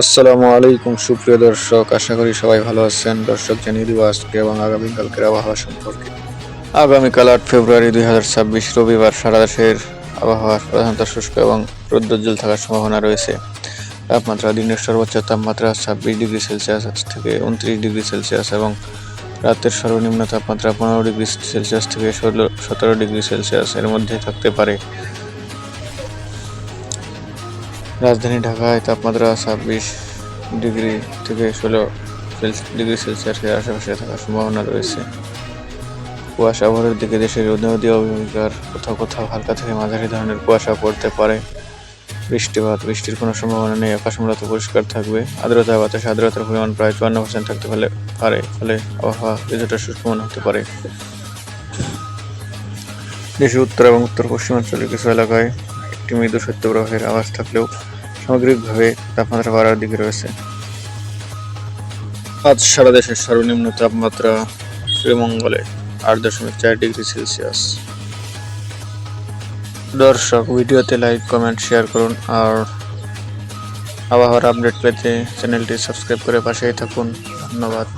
আসসালামু আলাইকুম সুপ্রিয় দর্শক, আশা করি সবাই ভালো আছেন। দর্শক, জানিয়ে দিব আজকে এবং আগামীকালকের আবহাওয়া সম্পর্কে। আগামীকাল 8 ফেব্রুয়ারি 2026 রবিবার সারা দেশের আবহাওয়া প্রধানত শুষ্ক এবং রৌদ্রোজ্জ্বল থাকার সম্ভাবনা রয়েছে। তাপমাত্রা: দিনের সর্বোচ্চ তাপমাত্রা 26 ডিগ্রি সেলসিয়াস থেকে 29 ডিগ্রি সেলসিয়াস এবং রাতের সর্বনিম্ন তাপমাত্রা 15 ডিগ্রি সেলসিয়াস থেকে 17 ডিগ্রি সেলসিয়াস এর মধ্যে থাকতে পারে। রাজধানী ঢাকায় তাপমাত্রা 26 ডিগ্রি থেকে 16 ডিগ্রি সেলসিয়াসের আশেপাশে থাকার সম্ভাবনা রয়েছে। কুয়াশা ভোরের দিকে দেশের নদী অববাহিকার কোথাও কোথাও হালকা থেকে মাঝারি ধরনের কুয়াশা পড়তে পারে। বৃষ্টির কোনো সম্ভাবনা নেই। আকাশ মূলত পরিষ্কার থাকবে। বাতাসে আর্দ্রতার পরিমাণ প্রায় 54% থাকতে পারে, ফলে আবহাওয়া কিছুটা শুষ্ক মনে হতে পারে। দেশের উত্তর এবং উত্তর পশ্চিমাঞ্চলের কিছু এলাকায় একটি মৃদু শৈত্যপ্রবাহের আভাস থাকলেও সামগ্রিকভাবে তাপমাত্রা বাড়ার দিকে রয়েছে। আজ সারা দেশের সর্বনিম্ন তাপমাত্রা শ্রীমঙ্গলে 8.4 ডিগ্রি সেলসিয়াস। দর্শক, ভিডিওতে লাইক, কমেন্ট, শেয়ার করুন আর আবহাওয়ার আপডেট পেতে চ্যানেলটি সাবস্ক্রাইব করে পাশেই থাকুন। ধন্যবাদ।